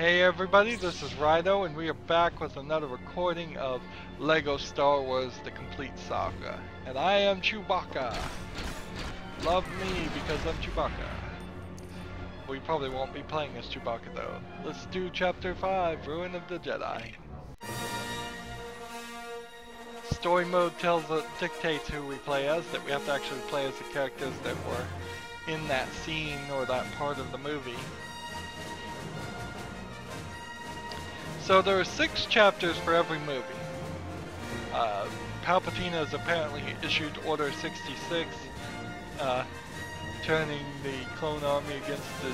Hey everybody, this is Rydo, and we are back with another recording of LEGO Star Wars The Complete Saga. And I am Chewbacca. Love me because I'm Chewbacca. We probably won't be playing as Chewbacca though. Let's do Chapter 5, Ruin of the Jedi. Story mode dictates who we play as, that we have to actually play as the characters that were in that scene or that part of the movie. So there are 6 chapters for every movie. Palpatine has apparently issued Order 66, turning the clone army against the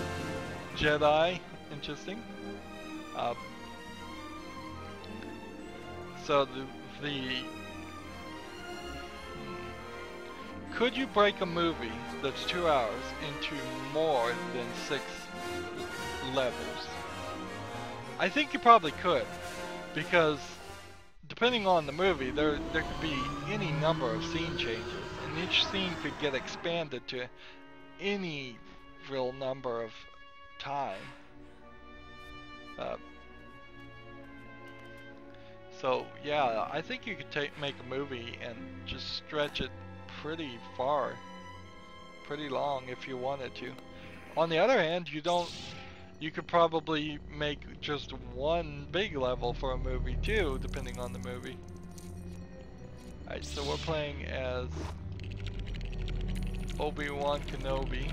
Jedi. Interesting. So could you break a movie that's 2 hours into more than 6 levels? I think you probably could, because depending on the movie, there could be any number of scene changes, and each scene could get expanded to any real number of time. So yeah, I think you could make a movie and just stretch it pretty far, pretty long if you wanted to. On the other hand, you could probably make just one big level for a movie too, depending on the movie. Alright, so we're playing as Obi-Wan Kenobi.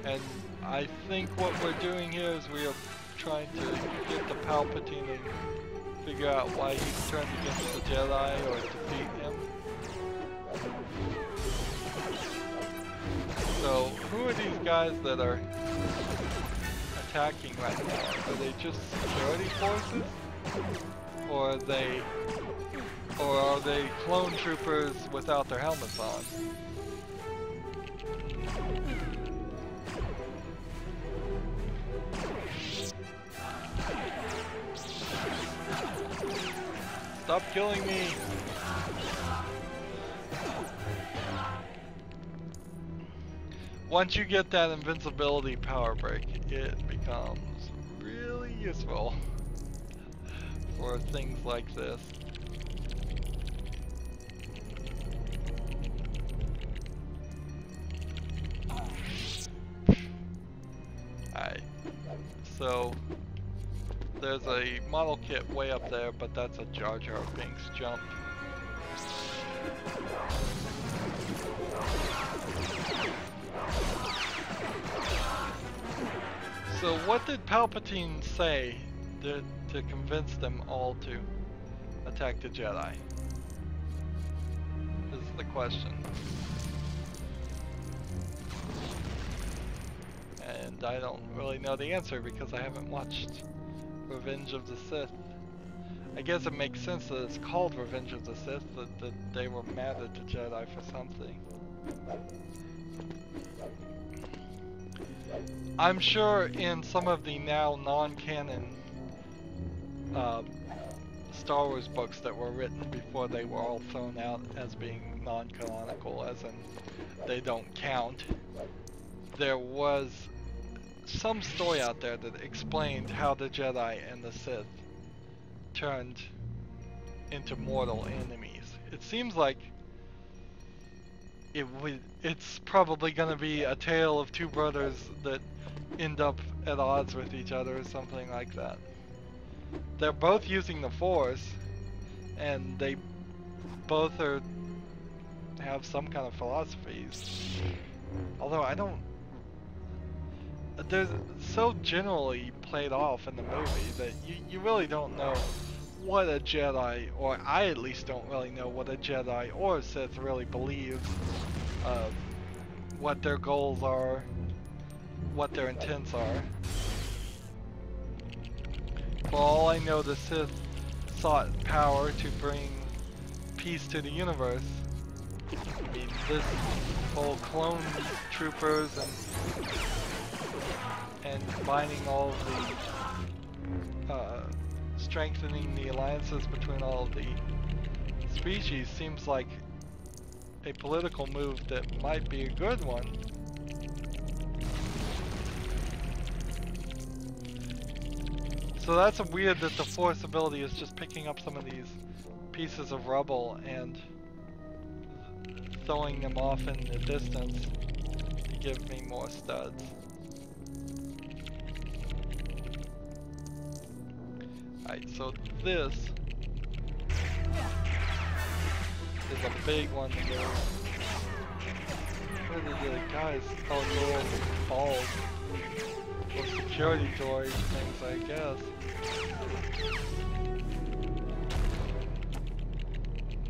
And I think what we're doing here is we are trying to get the Palpatine and figure out why he's turned against the Jedi or defeat him. So, who are these guys that are attacking right now? Are they just security forces? Or are they clone troopers without their helmets on? Stop killing me! Once you get that invincibility power break, it becomes really useful for things like this. Alright, so there's a model kit way up there, but that's a Jar Jar Binks jump. So what did Palpatine say to convince them all to attack the Jedi? This is the question. And I don't really know the answer because I haven't watched Revenge of the Sith. I guess it makes sense that it's called Revenge of the Sith, that they were mad at the Jedi for something. I'm sure in some of the now non-canon Star Wars books that were written before they were all thrown out as being non-canonical, as in they don't count, there was some story out there that explained how the Jedi and the Sith turned into mortal enemies. It seems like it's probably gonna be a tale of 2 brothers that end up at odds with each other or something like that. They're both using the Force, and they both have some kind of philosophies. Although they're so generally played off in the movie that you really don't know what a Jedi, or I at least don't really know what a Jedi or a Sith really believe, what their goals are, what their intents are. For all I know, the Sith sought power to bring peace to the universe. I mean, this whole clone troopers and combining all of the strengthening the alliances between all of the species seems like a political move that might be a good one. So that's weird that the Force ability is just picking up some of these pieces of rubble and throwing them off in the distance to give me more studs. Alright, so this is a big one to go. What are the guys? Oh, little balls. Or security doors things, I guess.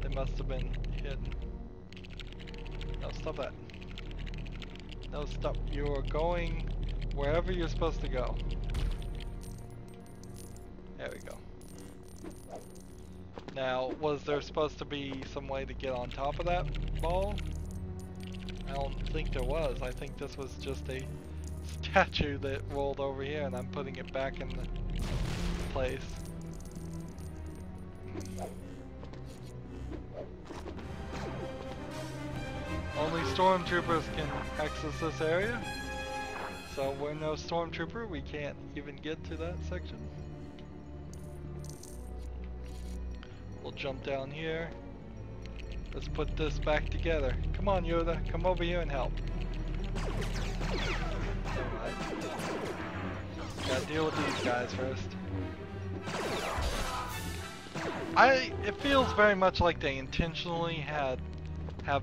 They must have been hidden. No, stop that. No, stop. You are going wherever you're supposed to go. There we go. Now, was there supposed to be some way to get on top of that ball? I don't think there was. I think this was just a statue that rolled over here and I'm putting it back in the place. Only stormtroopers can access this area. So we're no stormtrooper, we can't even get to that section. We'll jump down here. Let's put this back together. Come on, Yoda, come over here and help. Alright. Gotta deal with these guys first. It feels very much like they intentionally have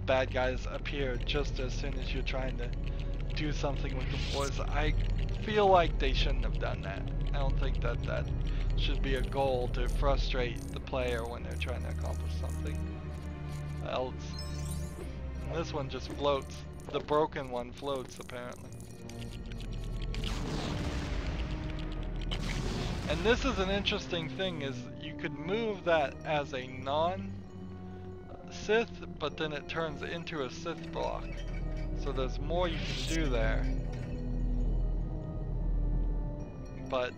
bad guys appear just as soon as you're trying to do something with the Force. I feel like they shouldn't have done that. I don't think that should be a goal to frustrate the player when they're trying to accomplish something else. And this one just floats. The broken one floats, apparently. And this is an interesting thing, is you could move that as a non-Sith, but then it turns into a Sith block. So there's more you can do there. But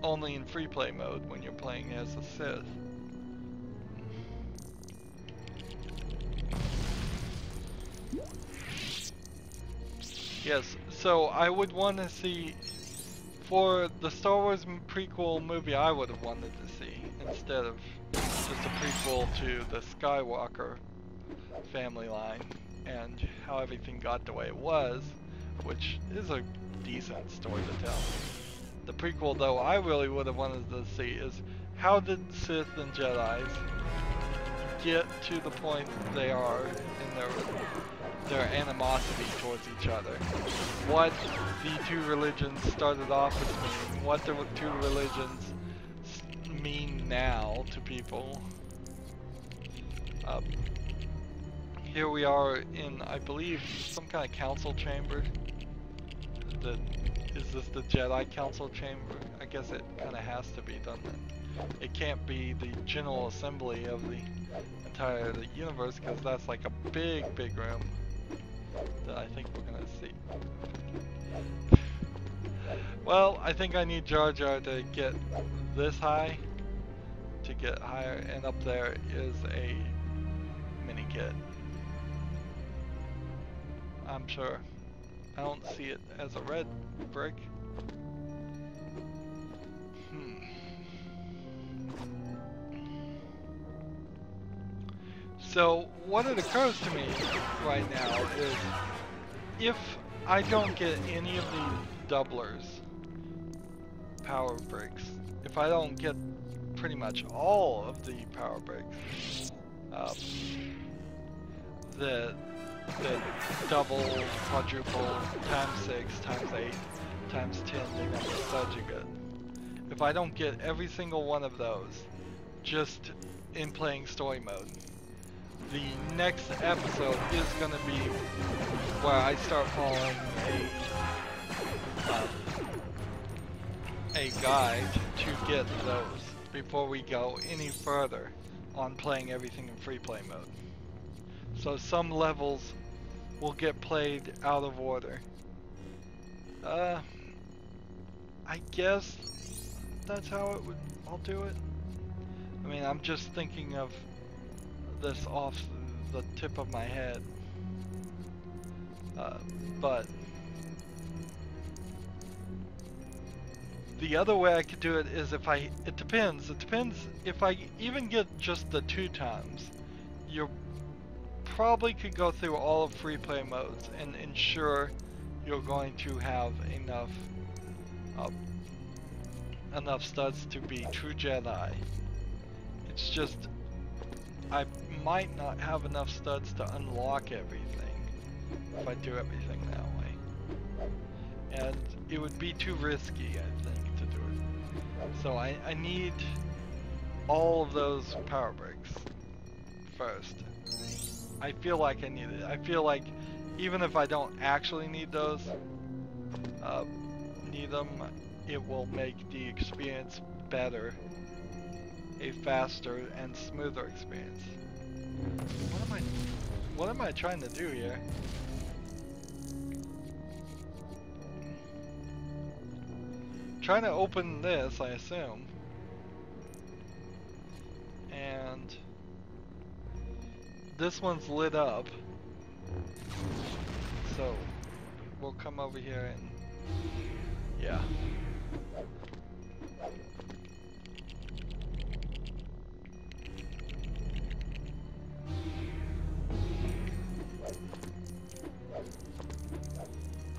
only in free play mode when you're playing as a Sith. Yes, so I would want to see, for the Star Wars prequel movie, I would have wanted to see, instead of just a prequel to the Skywalker family line and how everything got the way it was, which is a decent story to tell. The prequel, though, I really would have wanted to see is how did Sith and Jedis get to the point they are in their animosity towards each other. What the two religions started off as meaning, what the two religions mean now to people. Here we are in, I believe, some kind of council chamber. Is this the Jedi Council chamber? I guess it kind of has to be, doesn't it? It can't be the General Assembly of the entire universe, because that's like a big room that I think we're gonna see. Well, I think I need Jar Jar to get this high to get higher, and up there is a mini kit. I'm sure. I don't see it as a red brick. So what it occurs to me right now is, if I don't get any of the doublers power bricks, if I don't get pretty much all of the power bricks, the double, quadruple, times 6, times 8, times 10, the number of studs you get. If I don't get every single one of those just in playing story mode, the next episode is going to be where I start following a guide to get those before we go any further on playing everything in free play mode. So some levels will get played out of order. I guess that's how I'll do it. I mean, I'm just thinking of this off the tip of my head. But The other way I could do it is if I, it depends if I even get just the 2 times, you probably could go through all of free play modes and ensure you're going to have enough studs to be true Jedi. It's just, I might not have enough studs to unlock everything if I do everything that way. And it would be too risky, I think, to do it. So I need all of those power bricks first. I feel like I need it. I feel like even if I don't actually need those, it will make the experience better, a faster and smoother experience. What am I trying to do here? Trying to open this, I assume. And this one's lit up. So we'll come over here and yeah.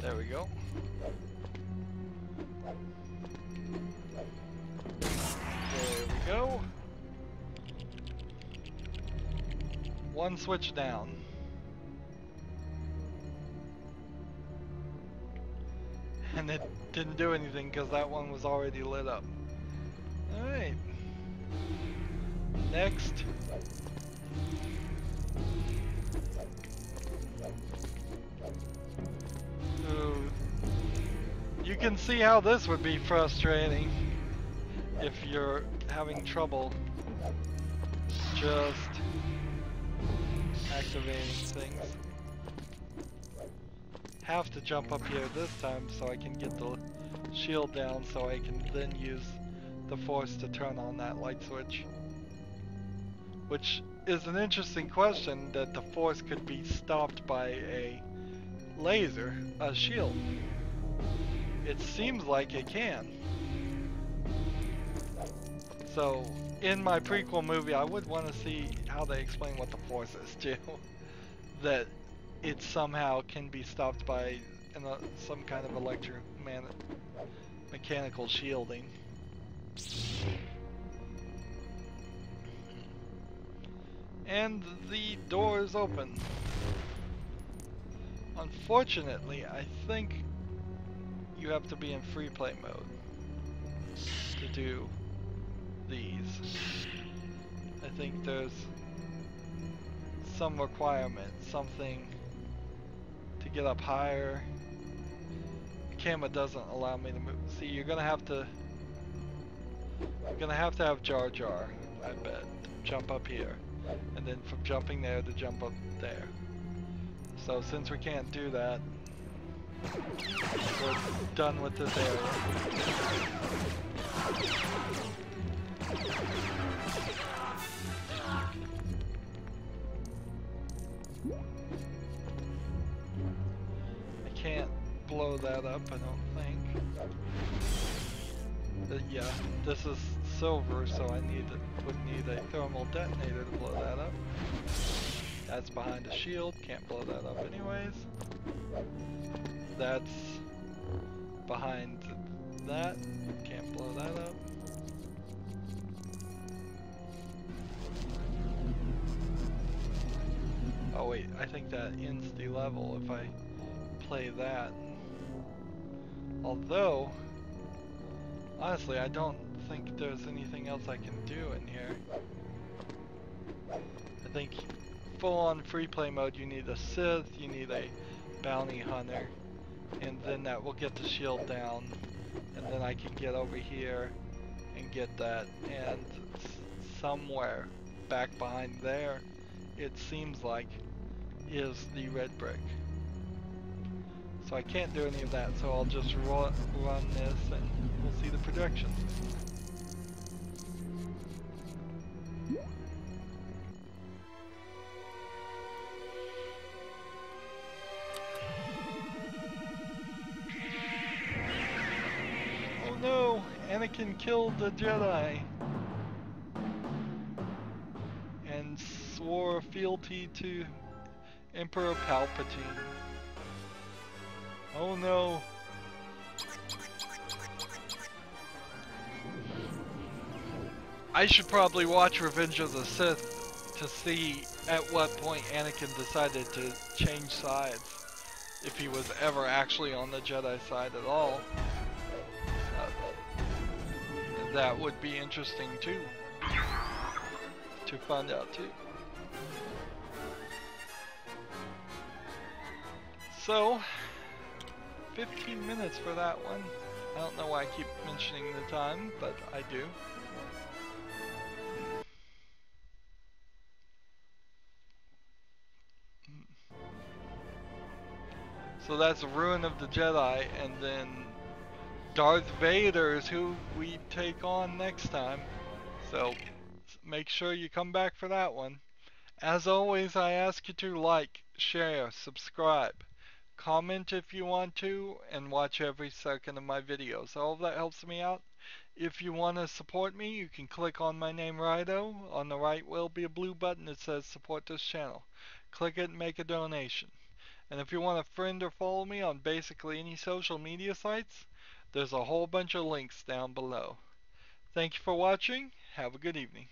There we go. There we go. One switch down. And it didn't do anything because that one was already lit up. Alright. Next. Ooh. You can see how this would be frustrating if you're having trouble just activating things. Have to jump up here this time so I can get the shield down so I can then use the force to turn on that light switch. Which is an interesting question, that the force could be stopped by a laser, a shield. It seems like it can. So in my prequel movie I would want to see how they explain what the force is too. That it somehow can be stopped by some kind of mechanical shielding. And the door is open. Unfortunately, I think you have to be in free play mode to do these. I think there's some requirement, something to get up higher. The camera doesn't allow me to move. See, you're gonna have to have Jar Jar, I bet, to jump up here, and then from jumping there to jump up there. So since we can't do that, we're done with this area. I can't blow that up, I don't think. Yeah, this is silver, so I would need a thermal detonator to blow that up. That's behind a shield, can't blow that up anyways. That's behind that, can't blow that up. Oh wait, I think that ends the level if I play that. Although, honestly, I don't think there's anything else I can do in here. I think full-on free play mode, you need a Sith, you need a bounty hunter, and then that will get the shield down, and then I can get over here and get that, and somewhere back behind there, it seems like, is the red brick. So I can't do any of that, so I'll just run this and we'll see the projection. Oh no, Anakin killed the Jedi and swore fealty to Emperor Palpatine. Oh no. I should probably watch Revenge of the Sith to see at what point Anakin decided to change sides. If he was ever actually on the Jedi side at all. That would be interesting too. To find out too. So, 15 minutes for that one. I don't know why I keep mentioning the time, but I do. So that's Ruin of the Jedi, and then Darth Vader is who we take on next time. So make sure you come back for that one. As always, I ask you to like, share, subscribe, comment if you want to, and watch every second of my videos. All of that helps me out. If you want to support me, you can click on my name, Rydo. On the right will be a blue button that says support this channel. Click it and make a donation. And if you want to friend or follow me on basically any social media sites, there's a whole bunch of links down below. Thank you for watching. Have a good evening.